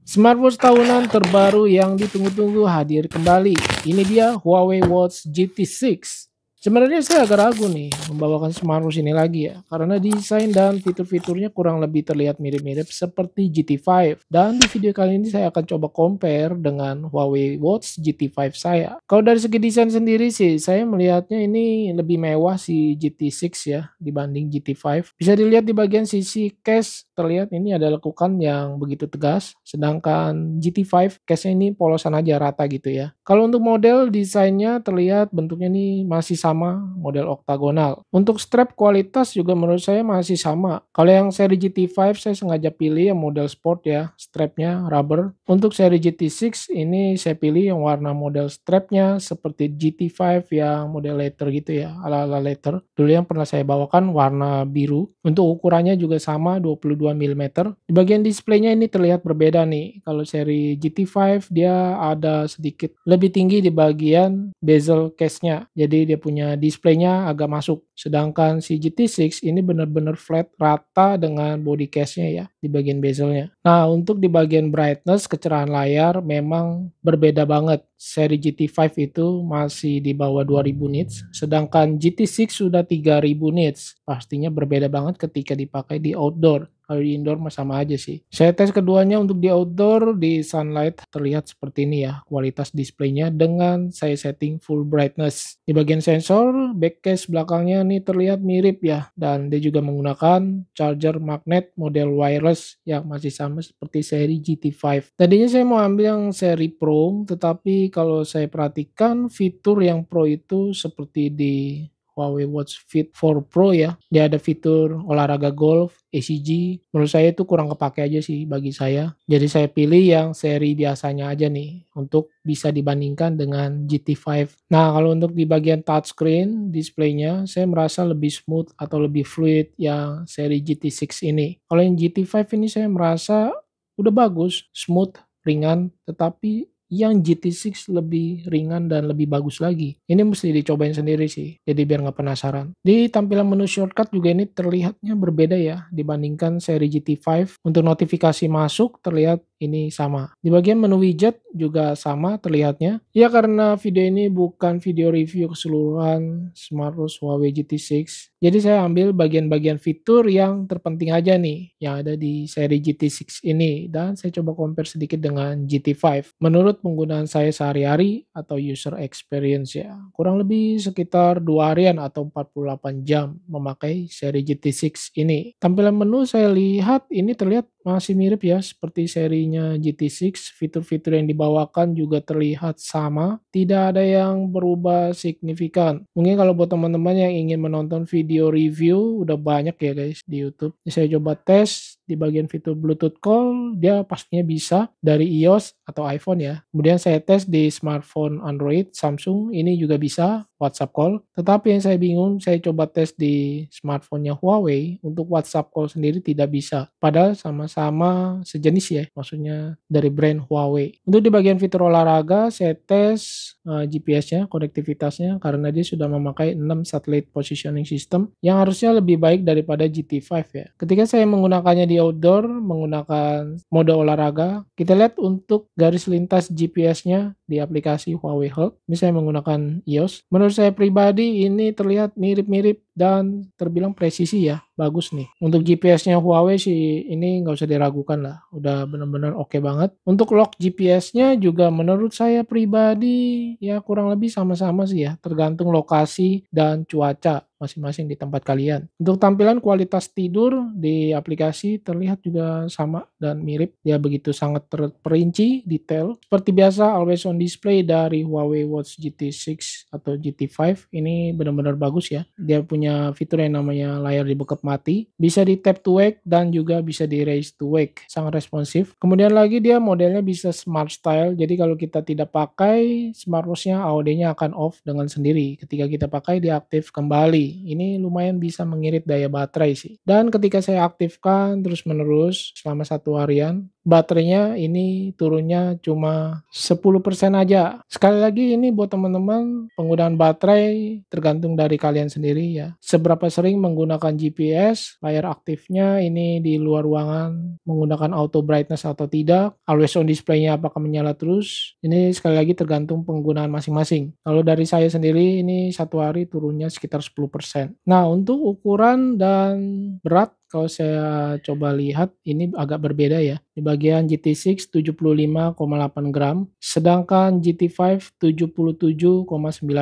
Smartwatch tahunan terbaru yang ditunggu-tunggu hadir kembali. Ini dia Huawei Watch GT6. Sebenarnya saya agak ragu nih membawakan smartwatch ini lagi ya, karena desain dan fitur-fiturnya kurang lebih terlihat mirip-mirip seperti GT5. Dan di video kali ini saya akan coba compare dengan Huawei Watch GT5 saya. Kalau dari segi desain sendiri sih, saya melihatnya ini lebih mewah si GT6 ya dibanding GT5. Bisa dilihat di bagian sisi case, terlihat ini ada lekukan yang begitu tegas, sedangkan GT5 case-nya ini polosan aja rata gitu ya. Kalau untuk model desainnya terlihat bentuknya ini masih sama, model oktagonal. Untuk strap kualitas juga menurut saya masih sama. Kalau yang seri GT5 saya sengaja pilih yang model sport ya, strapnya rubber. Untuk seri GT6 ini saya pilih yang warna model strapnya seperti GT5 yang model leather gitu ya, ala-ala leather. Dulu yang pernah saya bawakan warna biru. Untuk ukurannya juga sama 22 mm. Di bagian displaynya ini terlihat berbeda nih. Kalau seri GT5 dia ada sedikit lebih tinggi di bagian bezel case-nya. Jadi dia punya displaynya agak masuk. Sedangkan si GT6 ini benar-benar flat rata dengan body case-nya ya di bagian bezelnya. Nah, untuk di bagian brightness kecerahan layar memang berbeda banget. Seri GT5 itu masih di bawah 2000 nits, sedangkan GT6 sudah 3000 nits. Pastinya berbeda banget ketika dipakai di outdoor. Kalau di indoor mah sama aja sih. Saya tes keduanya untuk di outdoor, di sunlight terlihat seperti ini ya kualitas displaynya dengan saya setting full brightness. Di bagian sensor, back case belakangnya nih terlihat mirip ya, dan dia juga menggunakan charger magnet model wireless yang masih sama seperti seri GT5. Tadinya saya mau ambil yang seri Pro, tetapi kalau saya perhatikan fitur yang Pro itu seperti di Huawei Watch Fit 4 Pro ya. Dia ada fitur olahraga golf, ECG. Menurut saya itu kurang kepake aja sih bagi saya. Jadi saya pilih yang seri biasanya aja nih untuk bisa dibandingkan dengan GT5. Nah, kalau untuk di bagian touchscreen displaynya saya merasa lebih smooth atau lebih fluid yang seri GT6 ini. Kalau yang GT5 ini saya merasa udah bagus, smooth, ringan, tetapi yang GT6 lebih ringan dan lebih bagus lagi. Ini mesti dicobain sendiri sih, jadi biar nggak penasaran. Di tampilan menu shortcut juga ini terlihatnya berbeda ya dibandingkan seri GT5. Untuk notifikasi masuk terlihat ini sama. Di bagian menu widget juga sama terlihatnya. Ya karena video ini bukan video review keseluruhan smartwatch Huawei GT6. Jadi saya ambil bagian-bagian fitur yang terpenting aja nih yang ada di seri GT6 ini dan saya coba compare sedikit dengan GT5. Menurut penggunaan saya sehari-hari atau user experience ya, kurang lebih sekitar 2 harian atau 48 jam memakai seri GT6 ini. Tampilan menu saya lihat ini terlihat masih mirip ya seperti serinya GT6. Fitur-fitur yang dibawakan juga terlihat sama, tidak ada yang berubah signifikan. Mungkin kalau buat teman-teman yang ingin menonton video review udah banyak ya guys di YouTube. Saya coba tes di bagian fitur Bluetooth call, dia pastinya bisa dari iOS atau iPhone ya. Kemudian saya tes di smartphone Android, Samsung, ini juga bisa WhatsApp call. Tetapi yang saya bingung, saya coba tes di smartphone-nya Huawei, untuk WhatsApp call sendiri tidak bisa. Padahal sama-sama sejenis ya, maksudnya dari brand Huawei. Untuk di bagian fitur olahraga, saya tes GPS-nya, konektivitasnya, karena dia sudah memakai 6 satellite positioning system yang harusnya lebih baik daripada GT5 ya. Ketika saya menggunakannya di outdoor, menggunakan mode olahraga, kita lihat untuk garis lintas GPS-nya di aplikasi Huawei Health. Ini saya menggunakan iOS. Menurut saya pribadi ini terlihat mirip-mirip dan terbilang presisi ya, bagus nih. Untuk GPS-nya Huawei sih ini nggak usah diragukan lah, udah benar-benar oke banget. Untuk lock GPS-nya juga menurut saya pribadi ya kurang lebih sama-sama sih ya, tergantung lokasi dan cuaca masing-masing di tempat kalian. Untuk tampilan kualitas tidur di aplikasi terlihat juga sama dan mirip. Dia begitu sangat terperinci, detail. Seperti biasa always on display dari Huawei Watch GT6 atau GT5 ini benar-benar bagus ya. Dia punya fitur yang namanya layar dibekap mati, bisa di tap to wake dan juga bisa di raise to wake. Sangat responsif. Kemudian lagi dia modelnya bisa smart style. Jadi kalau kita tidak pakai smartwatch-nya, AOD-nya akan off dengan sendiri. Ketika kita pakai dia aktif kembali. nih. Ini lumayan bisa mengirit daya baterai sih. Dan ketika saya aktifkan terus-menerus selama 1 harian, baterainya ini turunnya cuma 10% aja. Sekali lagi ini buat teman-teman, penggunaan baterai tergantung dari kalian sendiri ya. Seberapa sering menggunakan GPS, layar aktifnya ini di luar ruangan, menggunakan auto brightness atau tidak, always on display-nya apakah menyala terus. Ini sekali lagi tergantung penggunaan masing-masing. Kalau dari saya sendiri ini 1 hari turunnya sekitar 10%. Nah, untuk ukuran dan berat kalau saya coba lihat ini agak berbeda ya. Di bagian GT6 75,8 gram, sedangkan GT5 77,9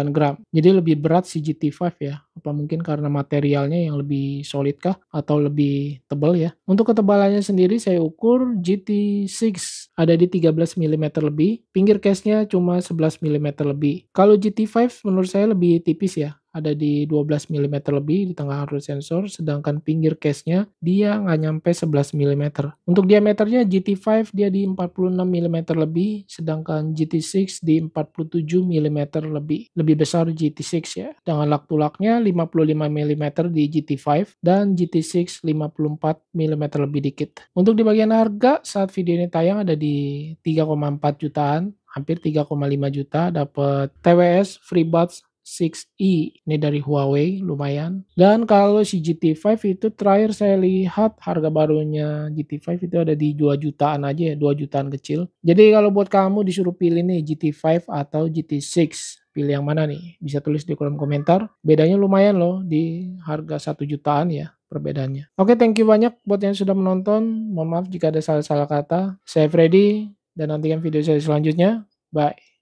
gram. Jadi lebih berat si GT5 ya. Apa mungkin karena materialnya yang lebih solid kah atau lebih tebal ya. Untuk ketebalannya sendiri saya ukur GT6 ada di 13 mm lebih, pinggir case-nya cuma 11 mm lebih. Kalau GT5 menurut saya lebih tipis ya, ada di 12 mm lebih di tengah hardware sensor, sedangkan pinggir case-nya dia nggak nyampe 11 mm. Untuk diameternya GT5 dia di 46 mm lebih, sedangkan GT6 di 47 mm lebih. Lebih besar GT6 ya. Dengan lak tulaknya 55 mm di GT5 dan GT6 54 mm lebih dikit. Untuk di bagian harga saat video ini tayang ada di 3,4 jutaan, hampir 3,5 juta, dapat TWS FreeBuds 6E ini dari Huawei, lumayan. Dan kalau si GT5 itu terakhir saya lihat harga barunya GT5 itu ada di 2 jutaan aja ya, 2 jutaan kecil. Jadi kalau buat kamu disuruh pilih nih GT5 atau GT6, pilih yang mana nih? Bisa tulis di kolom komentar. Bedanya lumayan loh, di harga 1 jutaan ya perbedaannya. Oke, thank you banyak buat yang sudah menonton. Mohon maaf jika ada salah-salah kata. Saya Freddy dan nantikan video saya selanjutnya. Bye.